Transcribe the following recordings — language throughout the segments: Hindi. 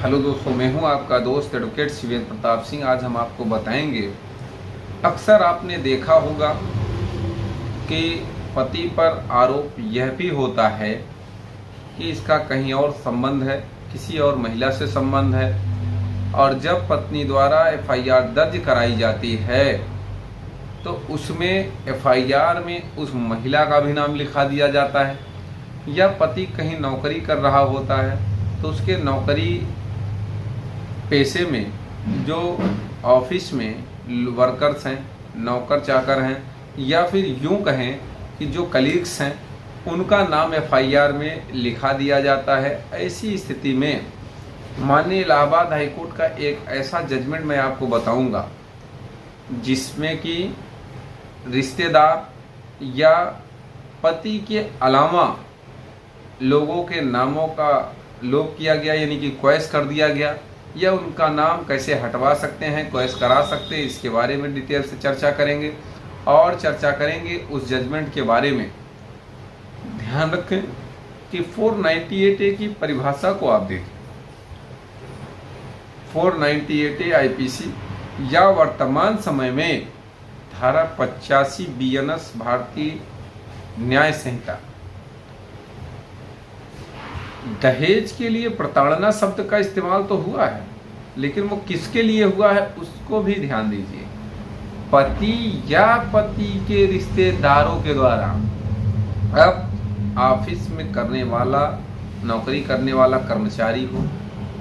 हेलो दोस्तों, मैं हूं आपका दोस्त एडवोकेट शिवेंद्र प्रताप सिंह। आज हम आपको बताएंगे, अक्सर आपने देखा होगा कि पति पर आरोप यह भी होता है कि इसका कहीं और संबंध है, किसी और महिला से संबंध है। और जब पत्नी द्वारा एफआईआर दर्ज कराई जाती है तो उसमें एफआईआर में उस महिला का भी नाम लिखा दिया जाता है। या पति कहीं नौकरी कर रहा होता है तो उसके नौकरी पेशे में जो ऑफिस में वर्कर्स हैं, नौकर चाकर हैं, या फिर यूं कहें कि जो कलीग्स हैं, उनका नाम एफआईआर में लिखा दिया जाता है। ऐसी स्थिति में माननीय इलाहाबाद हाईकोर्ट का एक ऐसा जजमेंट मैं आपको बताऊंगा जिसमें कि रिश्तेदार या पति के अलावा लोगों के नामों का लोप किया गया, यानी कि क्वैश कर दिया गया, या उनका नाम कैसे हटवा सकते हैं, क्वैश करा सकते हैं, इसके बारे में डिटेल से चर्चा करेंगे। और चर्चा करेंगे उस जजमेंट के बारे में। ध्यान रखें कि 498A की परिभाषा को आप देखें। 498A आईपीसी या वर्तमान समय में धारा 85 बीएनएस भारतीय न्याय संहिता, दहेज के लिए प्रताड़ना शब्द का इस्तेमाल तो हुआ है, लेकिन वो किसके लिए हुआ है उसको भी ध्यान दीजिए। पति या पति के रिश्तेदारों के द्वारा। अब ऑफिस में करने वाला, नौकरी करने वाला कर्मचारी हो,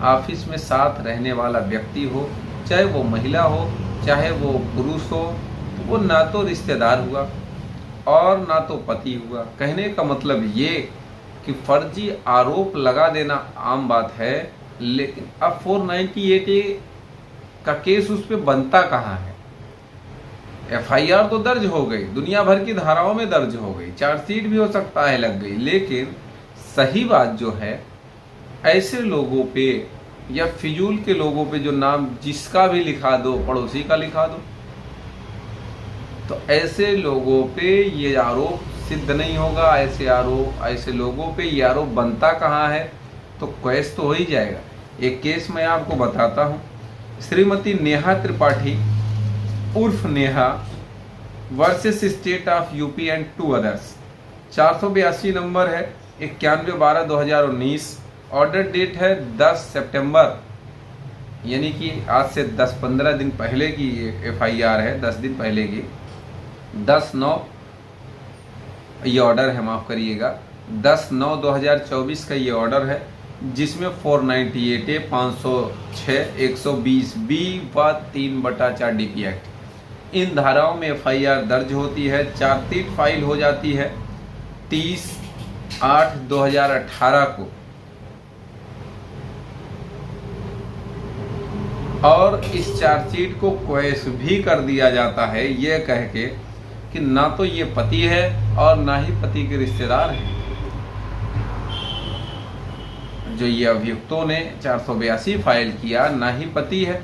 ऑफिस में साथ रहने वाला व्यक्ति हो, चाहे वो महिला हो चाहे वो पुरुष हो, तो वो ना तो रिश्तेदार हुआ और ना तो पति हुआ। कहने का मतलब ये कि फर्जी आरोप लगा देना आम बात है, लेकिन अब 498A का केस उस पर बनता कहाँ है। एफआईआर तो दर्ज हो गई, दुनिया भर की धाराओं में दर्ज हो गई, चार्जशीट भी हो सकता है लग गई, लेकिन सही बात जो है, ऐसे लोगों पे या फिजूल के लोगों पे जो नाम जिसका भी लिखा दो, पड़ोसी का लिखा दो, तो ऐसे लोगों पे ये आरोप सिद्ध नहीं होगा। ऐसे लोगों पे ये आरोप बनता कहाँ है, तो केस तो हो ही जाएगा। एक केस मैं आपको बताता हूँ। श्रीमती नेहा त्रिपाठी उर्फ Neha versus state of UP and 2 others, 482 number है, 91/12/2019। ऑर्डर डेट है 10 सितंबर, यानी कि आज से 10-15 दिन पहले की एफआईआर है, 10 दिन पहले की। 10/9 ये ऑर्डर है, माफ़ करिएगा, 10/9/2024 का ये ऑर्डर है, जिसमें 498A 506 120B व 3/4 DP एक्ट, इन धाराओं में एफआईआर दर्ज होती है। चार्जशीट फाइल हो जाती है 30/8/2018 को, और इस चार्जशीट को क्वैश भी कर दिया जाता है, ये कह के कि ना तो ये पति है और ना ही पति के रिश्तेदार हैं। जो ये अभियुक्तों ने 482 फाइल किया, ना ही पति है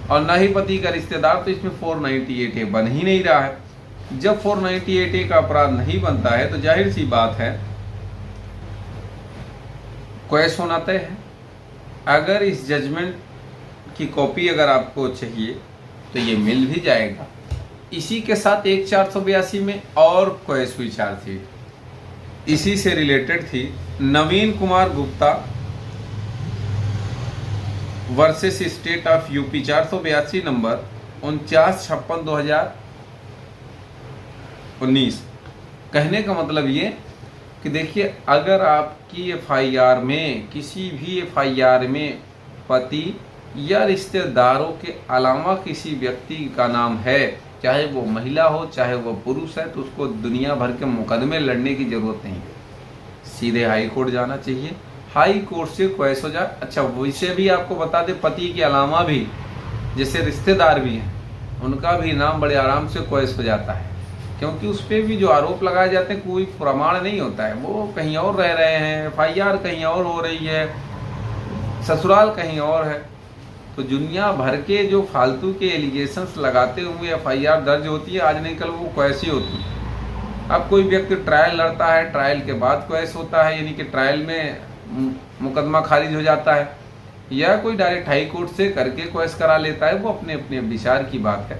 और ना ही पति का रिश्तेदार, तो इसमें 498A बन ही नहीं रहा है। जब 498A का अपराध नहीं बनता है तो जाहिर सी बात है क्वैश होना तय है। अगर इस जजमेंट की कॉपी अगर आपको चाहिए तो ये मिल भी जाएगा। इसी के साथ एक 482 में और क्वैश हुई चार्जशीट, इसी से रिलेटेड थी। Naveen Kumar Gupta versus state of UP, 482 number 49/2019। कहने का मतलब ये कि देखिए, अगर आपकी एफआईआर में, किसी भी एफआईआर में पति या रिश्तेदारों के अलावा किसी व्यक्ति का नाम है, चाहे वो महिला हो चाहे वो पुरुष है, तो उसको दुनिया भर के मुकदमे लड़ने की जरूरत नहीं है, सीधे हाई कोर्ट जाना चाहिए, हाई कोर्ट से क्वैश हो जाए। अच्छा, वैसे भी आपको बता दें, पति के अलावा भी जैसे रिश्तेदार भी हैं, उनका भी नाम बड़े आराम से क्वैश हो जाता है, क्योंकि उस पर भी जो आरोप लगाए जाते हैं कोई प्रमाण नहीं होता है। वो कहीं और रह रहे हैं, एफआईआर कहीं और हो रही है, ससुराल कहीं और है, तो दुनिया भर के जो फालतू के एलिगेशंस लगाते हुए एफआईआर दर्ज होती है, आज नहीं कल वो क्वैश ही होती है। अब कोई व्यक्ति ट्रायल लड़ता है, ट्रायल के बाद क्वैश होता है, यानी कि ट्रायल में मुकदमा खारिज हो जाता है, या कोई डायरेक्ट हाई कोर्ट से करके क्वेश करा लेता है, वो अपने अपने विचार की बात है।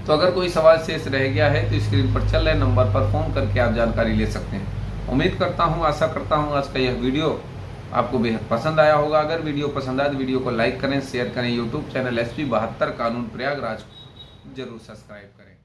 तो अगर कोई सवाल शेष रह गया है तो स्क्रीन पर चल रहे नंबर पर फोन करके आप जानकारी ले सकते हैं। उम्मीद करता हूँ, आशा करता हूँ आज का यह वीडियो आपको बेहद पसंद आया होगा। अगर वीडियो पसंद आए तो वीडियो को लाइक करें, शेयर करें। यूट्यूब चैनल SP 72 कानून प्रयागराज को जरूर सब्सक्राइब करें।